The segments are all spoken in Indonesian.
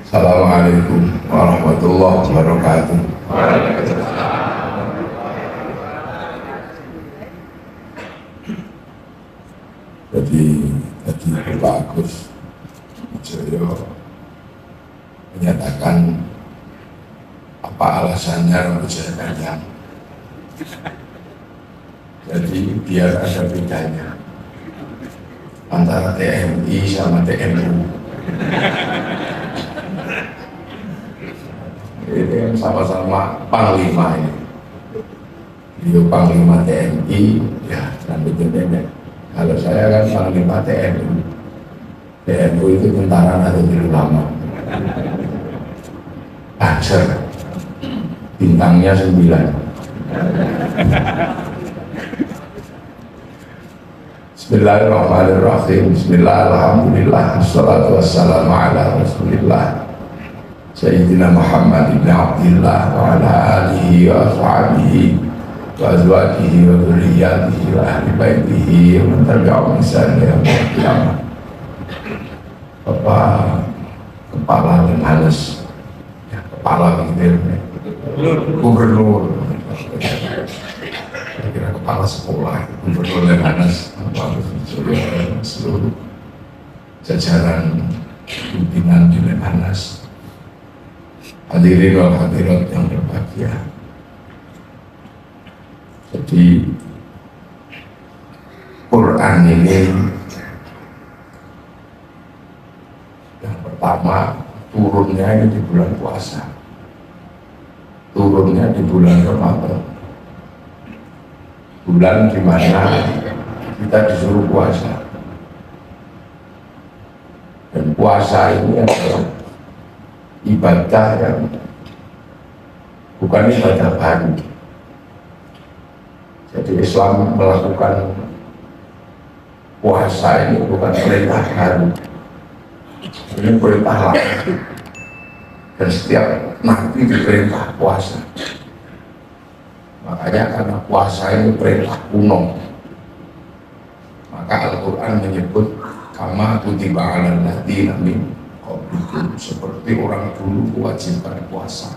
Assalamualaikum warahmatullahi wabarakatuh. Jadi Pak Agus Joyo menyatakan apa alasannya rambut saya panjang. Jadi biar ada bedanya antara TNI sama TNU. Ini yang sama-sama panglima ini. Dia panglima TNI, ya rambutnya pendek. Kalau saya kan panglima TNU. TNU itu tentara Nahdlatul Ulama. Ajar, bintangnya 9. Bismillahirrahmanirrahim. Bismillahirrahmanirrahim. Assalatu wassalamu ala rasulillah Sayyidina Muhammad ibn Abdillah wa ala alihi wa ashabihi wa azwajihi wa dhurriyyatihi wa ahli baitihi wa man tabi'ahum bi ihsan ila yaumil qiyamah. Bapak Kepala Lemhanas, ya, Kepala Gubernur, kira Kepala Sekolah, Gubernur Lemhanas, seluruh jajaran pimpinan di Lemhanas, hadirin wal hadirat yang berbahagia. Jadi Quran ini yang pertama turunnya ini di bulan puasa, turunnya di bulan Ramadan, bulan di mana kita disuruh puasa. Dan puasa ini adalah ibadah yang bukan ibadah baru. Jadi Islam melakukan puasa ini bukan perintah baru, ini perintah lama. Dan setiap nabi diperintah puasa. Makanya karena puasa ini perintah kuno, maka Al-Quran menyebut kama kutiba 'alal ladzina min qablikum, seperti orang dulu kewajiban puasa.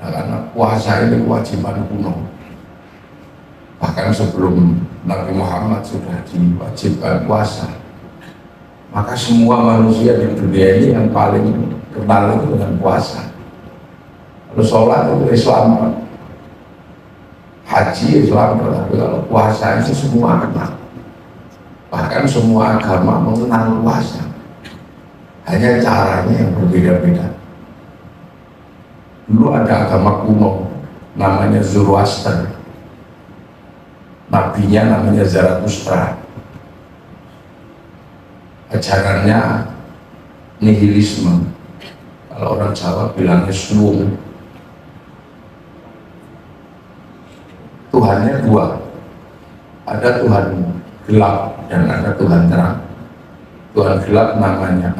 Nah, karena puasa ini kewajiban kuno, bahkan sebelum Nabi Muhammad sudah diwajibkan puasa, maka semua manusia di dunia ini yang paling kenal itu dengan puasa. Kalau sholat itu Islam, haji Islam, tapi kalau puasa itu semua kenal. Bahkan semua agama mengenal puasa, hanya caranya yang berbeda-beda. Dulu ada agama kuno namanya Zoroaster, nabinya namanya Zarathustra, ajarannya nihilisme, kalau orang Jawa bilangnya suwung. Tuhannya dua, ada Tuhan gelap dan ada Tuhan terang. Tuhan gelap namanya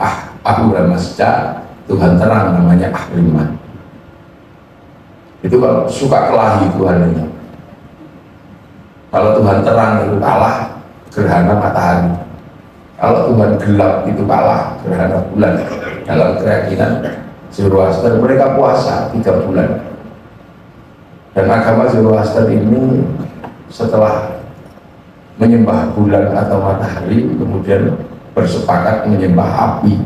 Ahura Mazda, Tuhan terang namanya Ahriman. Itu kalau suka kelahi Tuhannya. Kalau Tuhan terang itu kalah gerhana matahari, kalau Tuhan gelap itu kalah gerhana bulan. Dalam keyakinan Zoroaster mereka puasa 3 bulan. Dan agama Zoroaster ini setelah menyembah bulan atau matahari kemudian bersepakat menyembah api.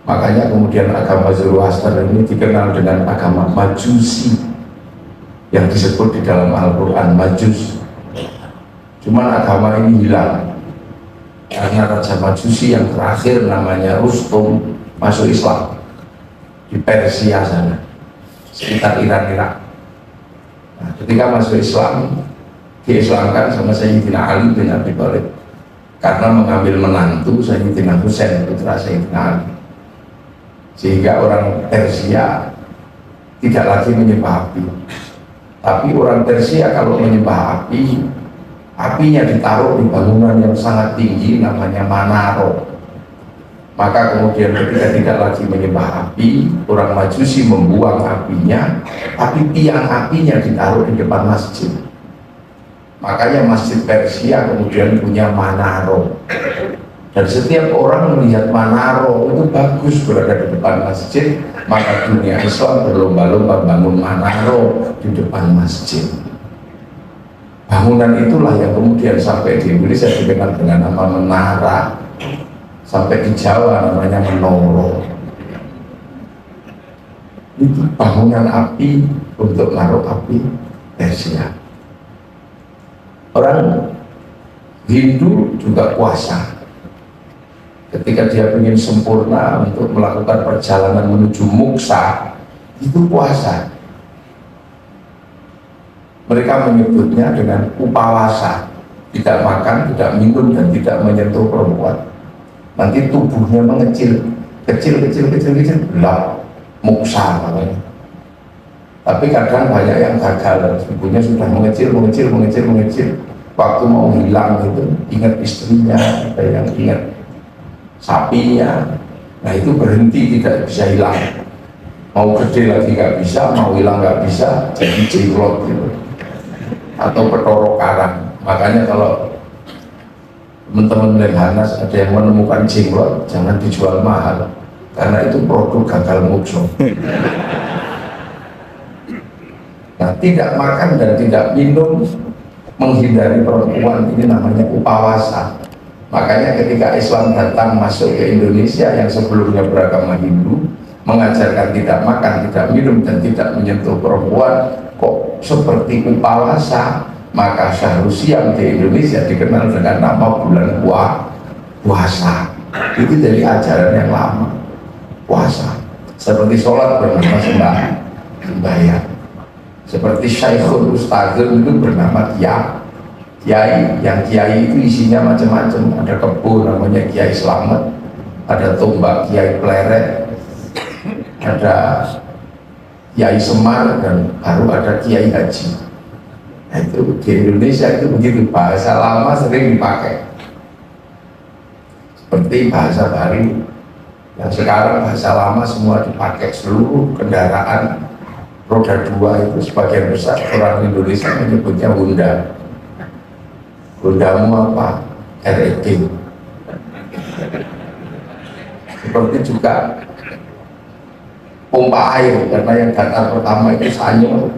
Makanya kemudian agama Zoroaster ini dikenal dengan agama Majusi, yang disebut di dalam Al-Quran Majus. Cuman agama ini hilang karena Raja Majusi yang terakhir namanya Rustum masuk Islam di Persia sana, sekitar Iran-Irak. Nah, ketika masuk Islam, diislamkan sama Sayyidina Ali bin Abi Thalib karena mengambil menantu Sayyidina Husain, putra Sayyidina Ali. Sehingga orang Persia tidak lagi menyembah api. Tapi orang Persia kalau menyembah api, apinya ditaruh di bangunan yang sangat tinggi namanya Manaro. Maka kemudian ketika tidak lagi menyembah api, orang Majusi membuang apinya, tapi tiang apinya ditaruh di depan masjid. Makanya masjid Persia kemudian punya Manaro. Dan setiap orang melihat Manaro itu bagus berada di depan masjid, maka dunia Islam berlomba-lomba bangun Manaro di depan masjid. Bangunan itulah yang kemudian sampai di Indonesia dikenal dengan nama menara, sampai di Jawa namanya menoro. Itu bangunan api untuk naruh api Persia. Orang Hindu juga puasa. Ketika dia ingin sempurna untuk melakukan perjalanan menuju moksa, itu puasa. Mereka menyebutnya dengan upawasa, tidak makan, tidak minum, dan tidak menyentuh perempuan. Nanti tubuhnya mengecil, kecil, gelap, moksa namanya. Tapi kadang banyak yang gagal, tubuhnya sudah mengecil. Waktu mau hilang itu ingat istrinya, ada yang ingat sapinya, nah itu berhenti, tidak bisa hilang. Mau gede lagi nggak bisa, mau hilang nggak bisa, jadi jenglot gitu, atau petorok karang. Makanya kalau teman-teman Lemhanas ada yang menemukan jenglot, jangan dijual mahal, karena itu produk gagal mokso. Nah, tidak makan dan tidak minum, menghindari perempuan, ini namanya upawasa. Makanya ketika Islam datang masuk ke Indonesia yang sebelumnya beragama Hindu, mengajarkan tidak makan, tidak minum, dan tidak menyentuh perempuan, kok seperti upawasa, maka Syahrul Siam di Indonesia dikenal dengan nama bulan puasa. Itu dari ajaran yang lama, puasa. Seperti sholat bernama sembahyang. Seperti Syekhul Ustadzul itu bernama Kiai, yang Kiai itu isinya macam-macam. Ada kebun namanya Kiai Slamet, ada tombak Kiai Pleret, ada Kiai Semar, dan baru ada Kiai Haji. Nah, itu di Indonesia itu begitu, bahasa lama sering dipakai. Seperti bahasa baru yang sekarang bahasa lama semua dipakai. Seluruh kendaraan roda 2 itu sebagian besar orang Indonesia menyebutnya Honda. Hondamu apa? RED. Seperti juga pompa air, karena yang datang pertama itu Sanyo,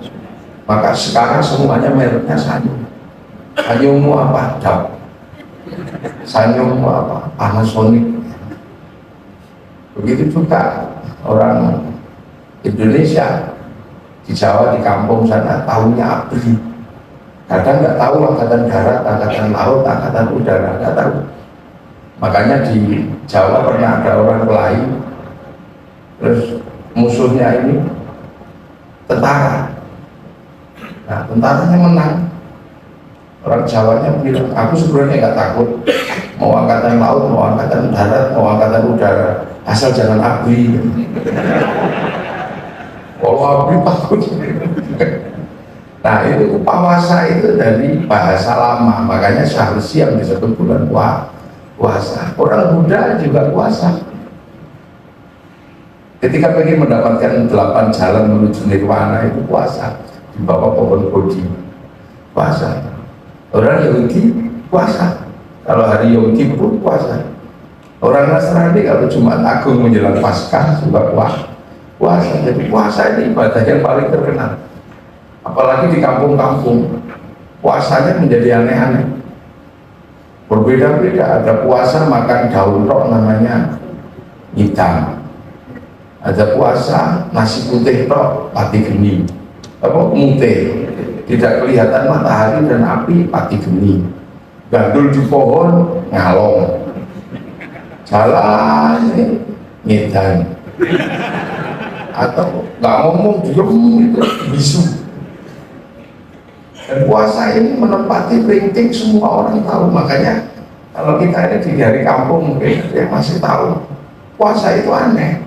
maka sekarang semuanya mereknya Sanyo. Sanyomu apa? DAP. Sanyomu apa? Panasonic. Begitu juga orang Indonesia di Jawa, di kampung sana tahunya ABRI. Kadang nggak tahu angkatan darat, angkatan laut, angkatan udara, nggak tahu. Makanya di Jawa pernah ada orang Melayu, terus musuhnya ini tentara. Nah, tentaranya menang. Orang Jawanya bilang, aku sebenarnya nggak takut, mau angkatan laut, mau angkatan darat, mau angkatan udara, asal jangan ABRI. Kalau ABRI takut. Nah, itu upawasa itu dari bahasa lama, makanya Syahrul Siam disebut bulan puasa. Orang Buddha juga puasa. Ketika ingin mendapatkan 8 jalan menuju nirwana itu puasa, di bawah pohon bodhi, puasa. Orang Yahudi puasa, kalau hari Yahudi pun puasa. Orang Nasrani kalau Jumat Agung menjelang Paskah juga puasa. Jadi puasa ini ibadah yang paling terkenal. Apalagi di kampung-kampung, puasanya menjadi aneh-aneh. Berbeda-beda, ada puasa makan daun tok namanya hitam. Ada puasa nasi putih tok pati geni. Apa mute? Tidak kelihatan matahari dan api pati geni. Gandul di pohon ngalong. Jalan ngedan. Atau nggak ngomong diem itu bisu. Dan puasa ini menempati peringting, semua orang tahu. Makanya kalau kita ini dari kampung mungkin yang masih tahu puasa itu aneh,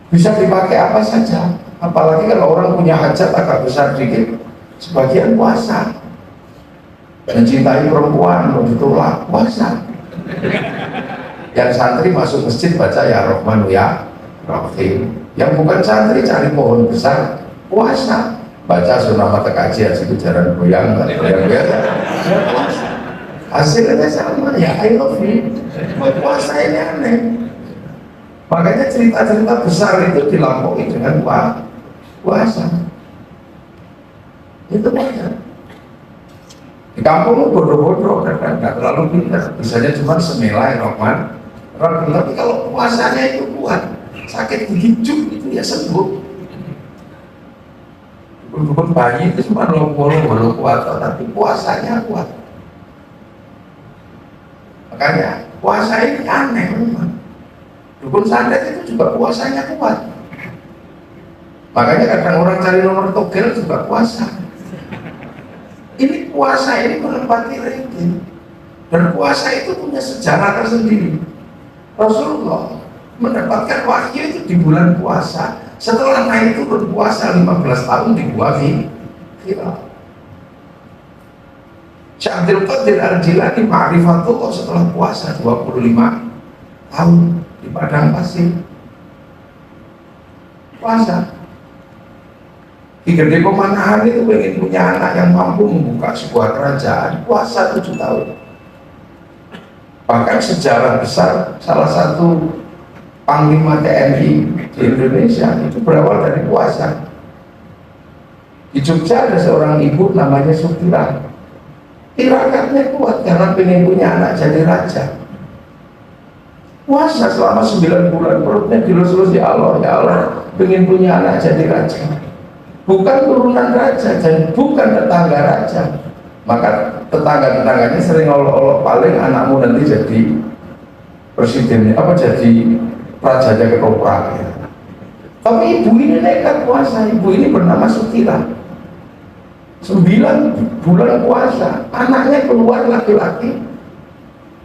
bisa dipakai apa saja. Apalagi kalau orang punya hajat agak besar dikit, sebagian puasa. Mencintai perempuan mau ditolak, puasa. Yang santri masuk masjid baca ya Rahmanu ya Rahim. Yang bukan santri cari pohon besar, puasa. Baca surah mata kaji hasil jaran goyang biasa. Hasilnya sama ya, I love you. Puasa ini aneh. Makanya cerita-cerita besar itu dilampaui dengan puasa. Itu banyak. Di kampung bodoh-bodoh kan nggak terlalu pintar, bisanya cuma semilai Rahman. Tapi kalau puasanya itu kuat, sakit gigi itu ya sembuh. Dukun bayi itu cuma lompol kuat, tapi puasanya kuat. Makanya puasa ini aneh memang. Dukun santet itu juga puasanya kuat. Makanya kadang orang cari nomor togel juga puasa. Ini puasa ini menempati ranking. Dan puasa itu punya sejarah tersendiri. Rasulullah mendapatkan wahyu itu di bulan puasa. Setelah itu berpuasa 15 tahun di Gua Hira. Syekh Abdul Qadir Al-Jilani ma'rifatullah setelah puasa 25 tahun di padang pasir. Puasa. Di Gede Pemanahan itu pengen punya anak yang mampu membuka sebuah kerajaan, puasa 7 tahun. Bahkan sejarah besar salah satu Panglima TNI di Indonesia itu berawal dari puasa. Di Jogja ada seorang ibu namanya Sukira. Tirakatnya kuat karena pengen punya anak jadi raja. Puasa selama 9 bulan, perutnya dilus-lus, ya Allah, pengen punya anak jadi raja. Bukan turunan raja dan bukan tetangga raja. Maka tetangga-tetangganya sering olok-olok, paling anakmu nanti jadi presiden, jadi rajanya ketoprak ya. Tapi ibu ini nekat puasa. Ibu ini bernama Sukira. 9 bulan puasa, anaknya keluar laki-laki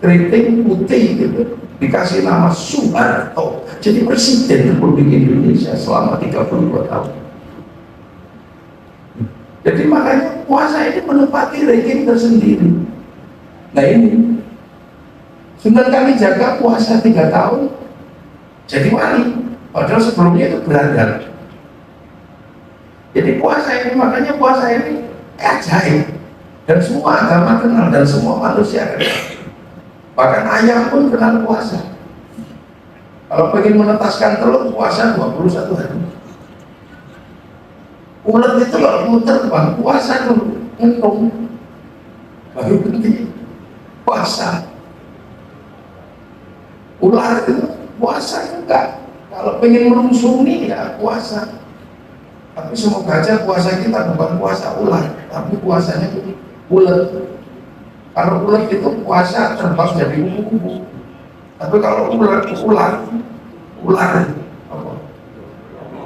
keriting putih gitu, dikasih nama Soeharto, jadi presiden Republik Indonesia selama 32 tahun. Jadi makanya puasa ini menempati ranking tersendiri. Nah ini Sunan Kalijaga puasa 3 tahun jadi wali, padahal sebelumnya itu berandal. Jadi puasa ini, makanya puasa ini ajaib, dan semua agama kenal dan semua manusia kenal. Bahkan ayam pun kenal puasa. Kalau pengen menetaskan telur, puasa 21 hari. Ulet itu kalau mau terbang, puasa dulu, untung baru berhenti puasa. Ular itu puasa juga. Kalau pengen merungsuni ya puasa. Tapi semoga aja puasa kita bukan puasa ular, tapi puasanya itu ulet. Kalau ulet itu puasa terbang jadi kupu-kupu. Tapi kalau ular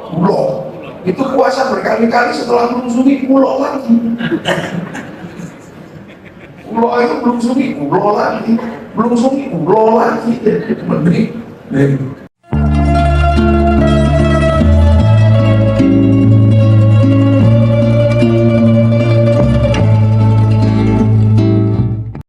ulo itu puasa berkali-kali setelah merungsuni ulo lagi. Ulo itu merungsuni ulo lagi, merungsuni ulo lagi. Mending